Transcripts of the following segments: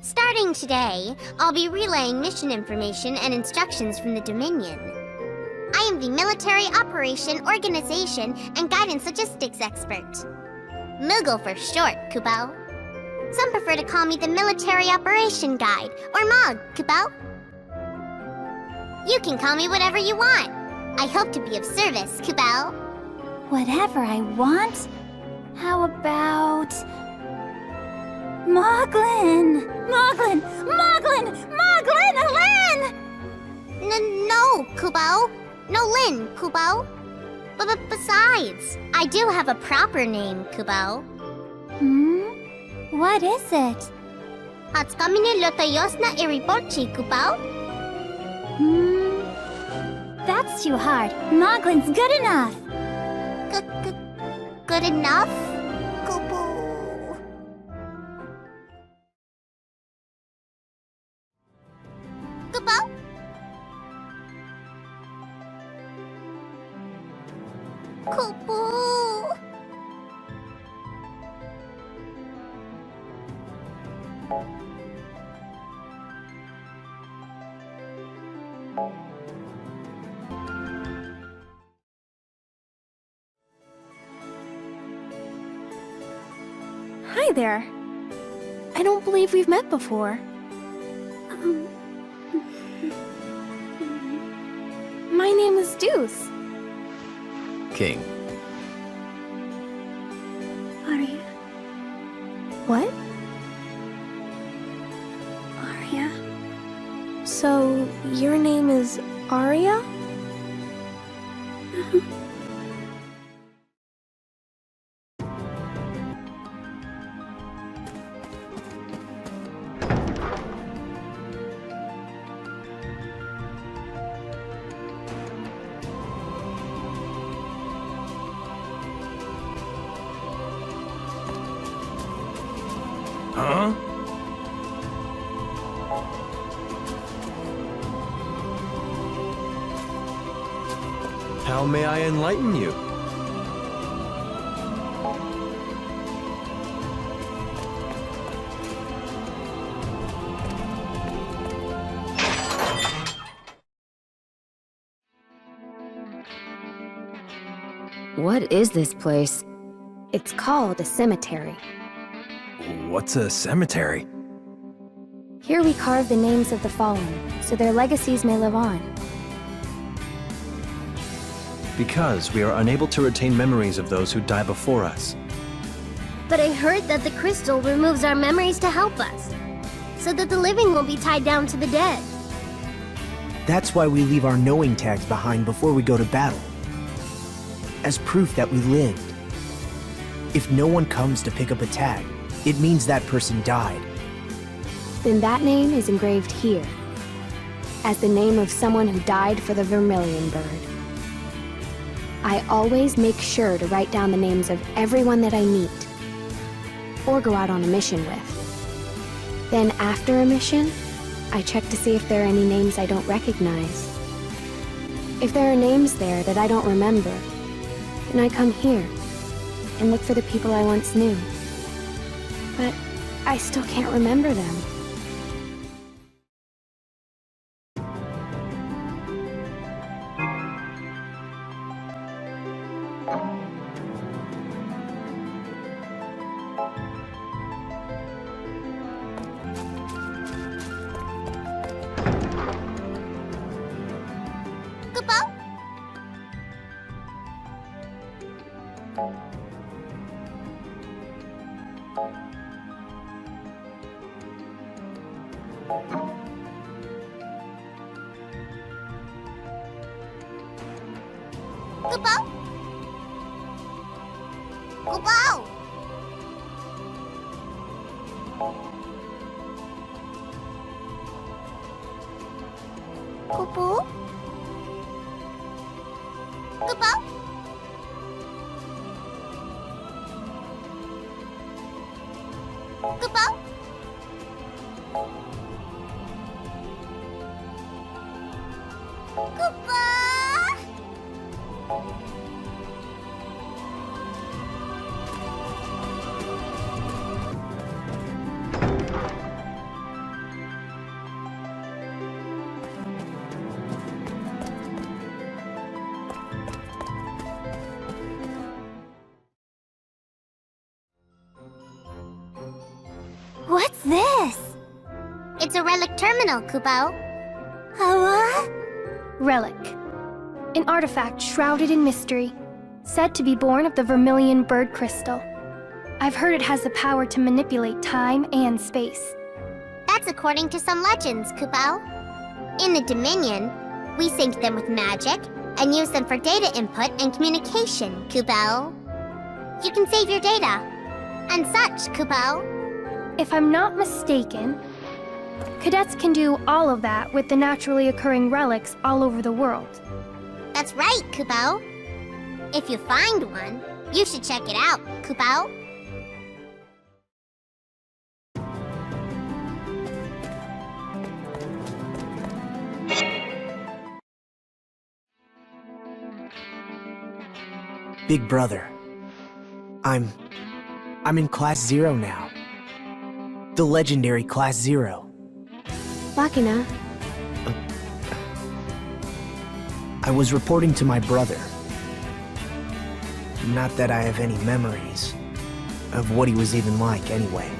Starting today, I'll be relaying mission information and instructions from the Dominion. I am the Military Operation, Organization, and Guidance Logistics Expert. Moogle for short, Kupo. Some prefer to call me the Military Operation Guide, or MOG, Kupo. You can call me whatever you want. I hope to be of service, Kupo. Whatever I want? How about... Moglin! Moglin! Moglin! Moglin! Lin! No, Kupo. No Lin, Kupo. But besides, I do have a proper name, Kupo. What is it? Hatskamine Lotayosna Iriporchi, Kupo. That's too hard. Moglin's good enough. Good enough, Kupo. Kupo? Kupo. Hi there. I don't believe we've met before. My name is Deuce. King. Arya. What? Arya? So, your name is Arya? Huh? How may I enlighten you? What is this place? It's called a cemetery. What's a cemetery? Here we carve the names of the fallen, so their legacies may live on. Because we are unable to retain memories of those who die before us. But I heard that the crystal removes our memories to help us, so that the living won't be tied down to the dead. That's why we leave our knowing tags behind before we go to battle. As proof that we lived. If no one comes to pick up a tag, it means that person died. Then that name is engraved here, as the name of someone who died for the Vermilion Bird. I always make sure to write down the names of everyone that I meet, or go out on a mission with. Then after a mission, I check to see if there are any names I don't recognize. If there are names there that I don't remember, then I come here and look for the people I once knew. But I still can't remember them. Kupo? Kupo? Kupo? Kupo? Kupo? Kupo? Kupo? What's this? It's a relic terminal, Kupo. A what? Relic. An artifact shrouded in mystery, said to be born of the Vermilion bird crystal. I've heard it has the power to manipulate time and space. That's according to some legends, Kupo. In the Dominion, we sync them with magic and use them for data input and communication, Kupo. You can save your data. And such, Kupo. If I'm not mistaken, cadets can do all of that with the naturally occurring relics all over the world. That's right, Kupo. If you find one, you should check it out, Kupo. Big brother. I'm in Class 0 now. The legendary Class 0. Machina, I was reporting to my brother. Not that I have any memories of what he was even like anyway.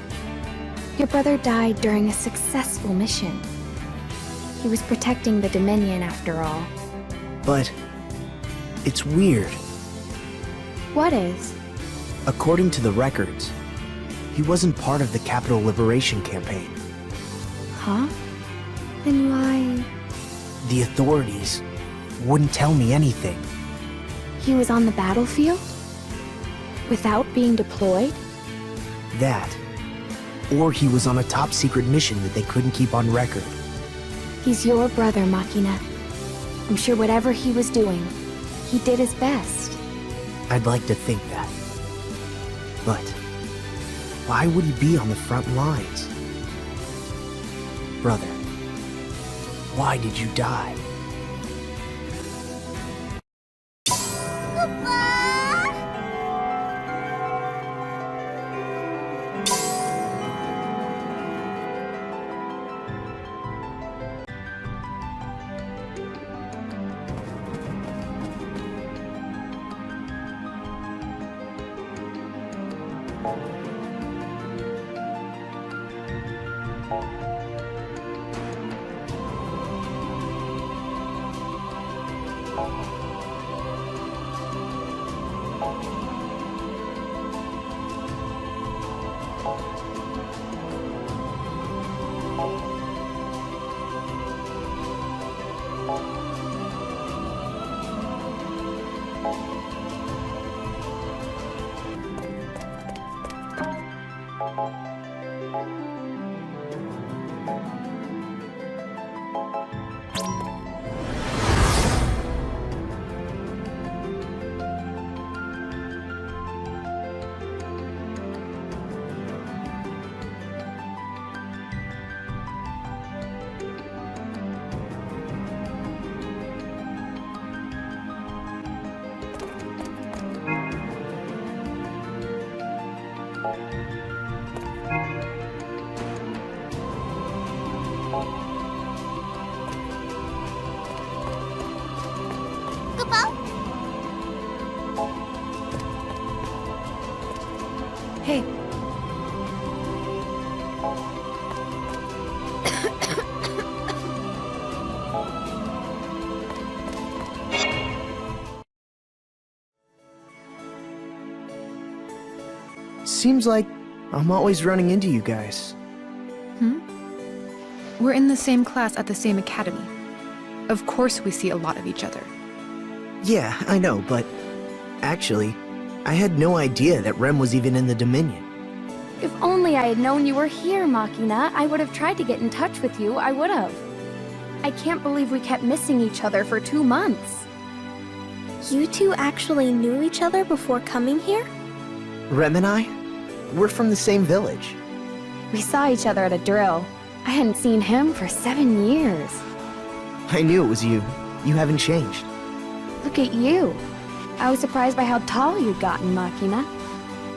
your brother died during a successful mission. He was protecting the Dominion after all. But it's weird. What is? According to the records, he wasn't part of the Capital Liberation Campaign. Huh? Then why? The authorities wouldn't tell me anything. He was on the battlefield? Without being deployed? That. Or he was on a top secret mission that they couldn't keep on record. He's your brother, Machina. I'm sure whatever he was doing, he did his best. I'd like to think that. But why would he be on the front lines? Brother, why did you die? Hey. Seems like I'm always running into you guys. We're in the same class at the same academy. Of course we see a lot of each other. Yeah, I know, but actually, I had no idea that Rem was even in the Dominion. If only I had known you were here, Machina, I would have tried to get in touch with you, I would have. I can't believe we kept missing each other for 2 months. You two actually knew each other before coming here? Rem and I? We're from the same village. We saw each other at a drill. I hadn't seen him for 7 years. I knew it was you. You haven't changed. Look at you. I was surprised by how tall you'd gotten, Machina.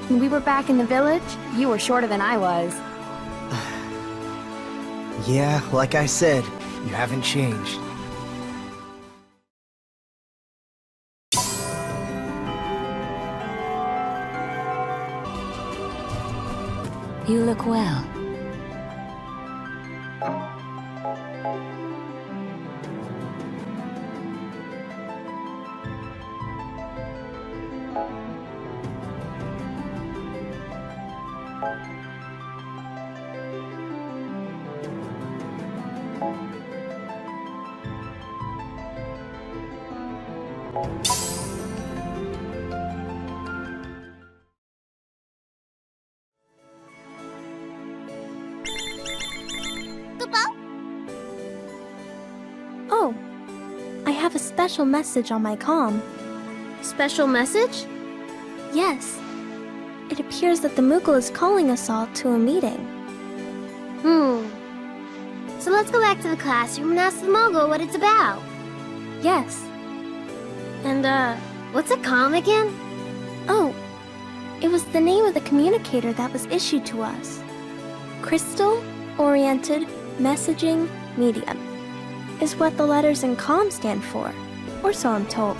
When we were back in the village, you were shorter than I was. Yeah, like I said, you haven't changed. You look well. Oh, I have a special message on my comm. Special message? Yes. It appears that the Moogle is calling us all to a meeting. So let's go back to the classroom and ask the Moogle what it's about. Yes. And, what's a comm again? Oh, it was the name of the communicator that was issued to us. Crystal-Oriented Messaging Medium is what the letters in comm stand for, or so I'm told.